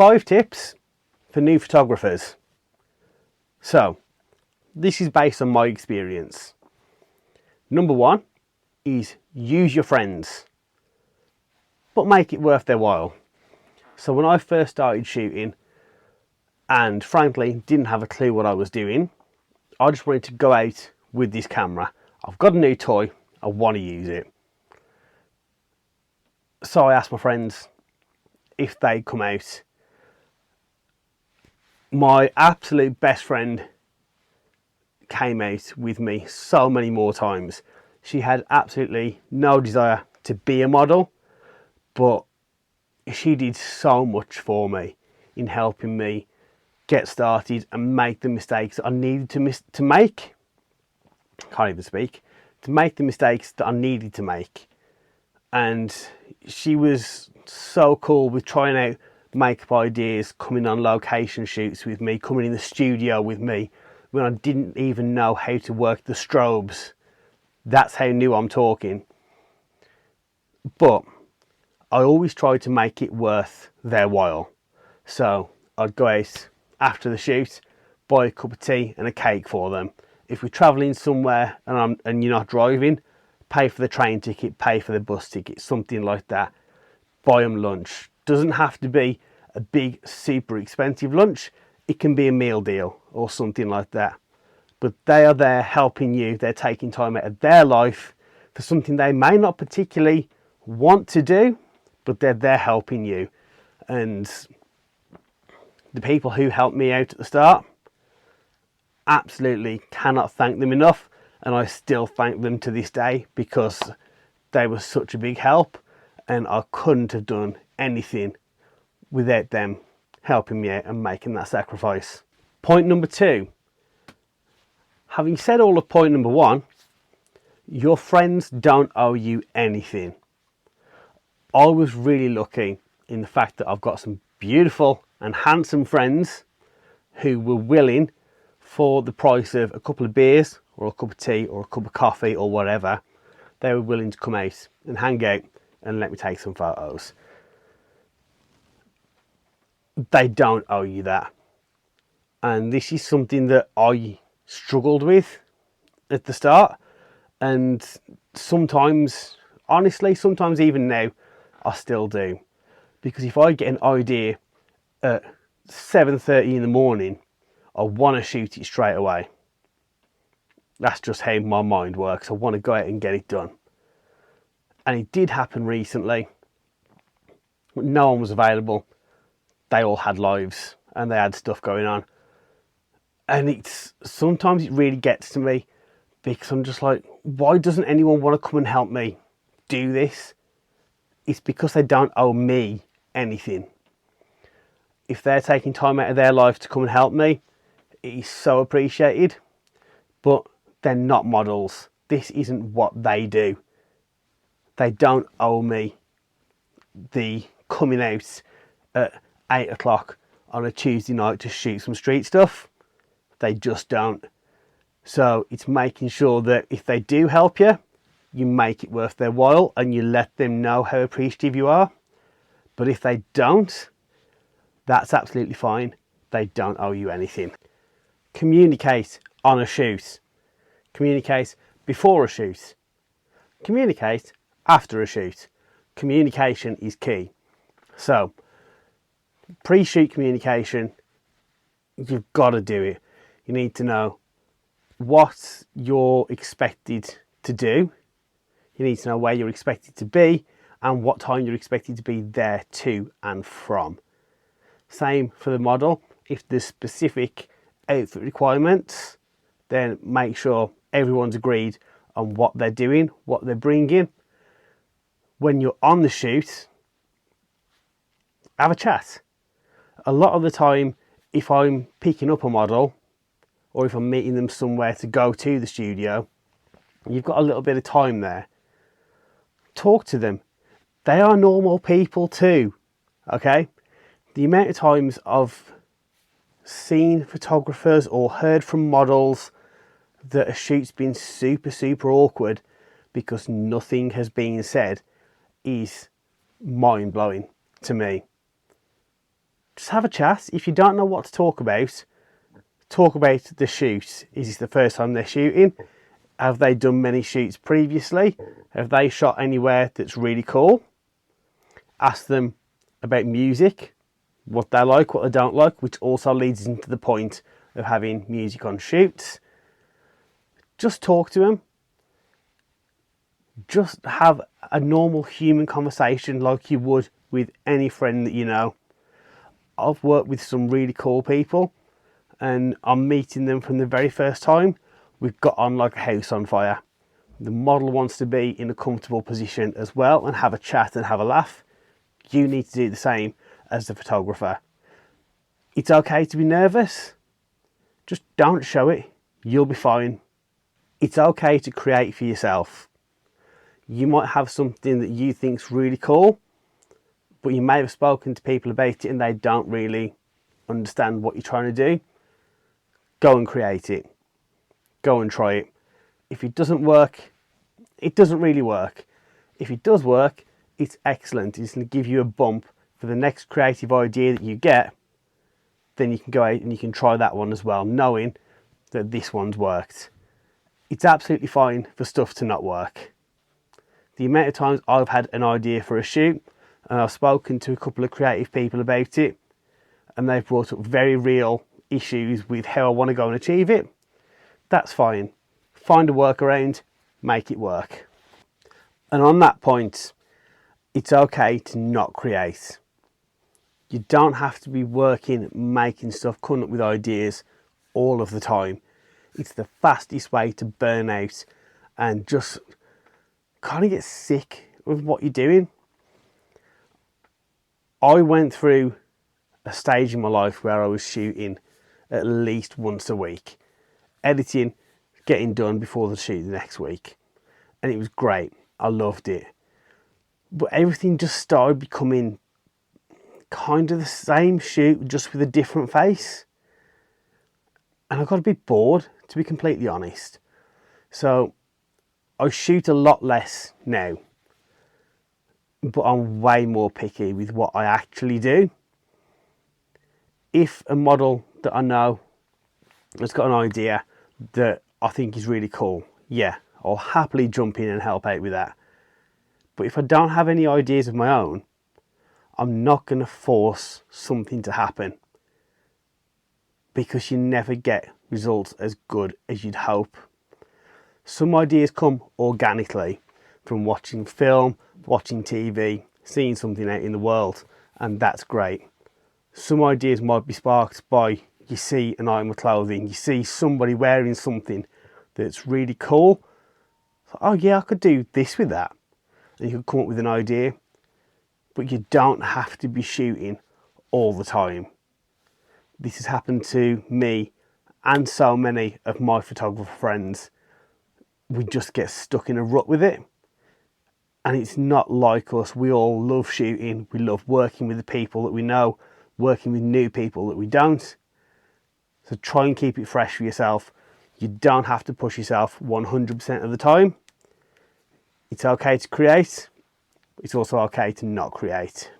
5 tips for new photographers. So, this is based on my experience. Number 1 is use your friends, but make it worth their while. So when I first started shooting, and frankly didn't have a clue what I was doing, I just wanted to go out with this camera. I've got a new toy, I want to use it. So I asked my friends if they'd come out. My absolute best friend came out with me so many more times. She had absolutely no desire to be a model, but she did so much for me in helping me get started and make the mistakes that I needed to make. Can't even speak. To make the mistakes that I needed to make. And she was so cool with trying out makeup ideas, coming on location shoots with me, coming in the studio with me when I didn't even know how to work the strobes. That's how new I'm talking. But I always tried to make it worth their while. So I'd go out after the shoot, buy a cup of tea and a cake for them. If we're travelling somewhere and you're not driving, pay for the train ticket, pay for the bus ticket, something like that. Buy them lunch. Doesn't have to be a big, super expensive lunch. It can be a meal deal or something like that. But they are there helping you. They're taking time out of their life for something they may not particularly want to do, but they're there helping you. And the people who helped me out at the start, absolutely cannot thank them enough. And I still thank them to this day because they were such a big help, and I couldn't have done anything without them helping me out and making that sacrifice. Point number 2. Having said all of point number 1, your friends don't owe you anything. I was really lucky in the fact that I've got some beautiful and handsome friends who were willing, for the price of a couple of beers or a cup of tea or a cup of coffee or whatever, they were willing to come out and hang out and let me take some photos. They don't owe you that. And this is something that I struggled with at the start, and sometimes, honestly, sometimes even now, I still do. Because if I get an idea at 7:30 in the morning, I want to shoot it straight away. That's just how my mind works. I want to go out and get it done. And it did happen recently. No one was available. They all had lives and they had stuff going on. And sometimes it really gets to me because I'm just like, why doesn't anyone want to come and help me do this? It's because they don't owe me anything. If they're taking time out of their life to come and help me, it is so appreciated. But they're not models. This isn't what they do. They don't owe me the coming out at 8 o'clock on a Tuesday night to shoot some street stuff. They just don't. So it's making sure that if they do help you, you make it worth their while and you let them know how appreciative you are. But if they don't, that's absolutely fine. They don't owe you anything. Communicate on a shoot. Communicate before a shoot. Communicate after a shoot. Communication is key. So, pre-shoot communication, you've got to do it. You need to know what you're expected to do. You need to know where you're expected to be and what time you're expected to be there to and from. Same for the model. If there's specific outfit requirements, then make sure everyone's agreed on what they're doing, what they're bringing. When you're on the shoot, have a chat. A lot of the time, if I'm picking up a model or if I'm meeting them somewhere to go to the studio, you've got a little bit of time there. Talk to them. They are normal people too, okay? The amount of times I've seen photographers or heard from models that a shoot's been super, super awkward because nothing has been said is mind-blowing to me. Just just have a chat. If you don't know what to talk about the shoot. Is this the first time they're shooting? Have they done many shoots previously? Have they shot anywhere that's really cool? Ask them about music, what they like, what they don't like, which also leads into the point of having music on shoots. Just talk to them. Just have a normal human conversation like you would with any friend that you know. I've worked with some really cool people, and I'm meeting them from the very first time. We've got on like a house on fire. The model wants to be in a comfortable position as well and have a chat and have a laugh. You need to do the same as the photographer. It's okay to be nervous. Just don't show it. You'll be fine. It's okay to create for yourself. You might have something that you think's really cool, but you may have spoken to people about it and they don't really understand what you're trying to do. Go and create it. Go and try it. If it doesn't work, it doesn't really work. If it does work, it's excellent. It's going to give you a bump for the next creative idea that you get. Then you can go out and you can try that one as well, knowing that this one's worked. It's absolutely fine for stuff to not work. The amount of times I've had an idea for a shoot and I've spoken to a couple of creative people about it and they've brought up very real issues with how I want to go and achieve it, that's fine. Find a workaround, make it work. And on that point, it's okay to not create. You don't have to be working, making stuff, coming up with ideas all of the time. It's the fastest way to burn out and just kind of get sick with what you're doing. I went through a stage in my life where I was shooting at least once a week, editing, getting done before the shoot the next week, and it was great. I loved it, but everything just started becoming kind of the same shoot, just with a different face, and I got a bit bored, to be completely honest. So I shoot a lot less now, but I'm way more picky with what I actually do. If a model that I know has got an idea that I think is really cool, yeah, I'll happily jump in and help out with that. But if I don't have any ideas of my own, I'm not going to force something to happen, because you never get results as good as you'd hope. Some ideas come organically from watching film, watching TV, seeing something out in the world, and that's great. Some ideas might be sparked by you see an item of clothing, you see somebody wearing something that's really cool. So, oh yeah, I could do this with that. And you could come up with an idea, but you don't have to be shooting all the time. This has happened to me and so many of my photographer friends. We just get stuck in a rut with it. And it's not like us. We all love shooting. We love working with the people that we know, working with new people that we don't. So try and keep it fresh for yourself. You don't have to push yourself 100% of the time. It's okay to create. It's also okay to not create.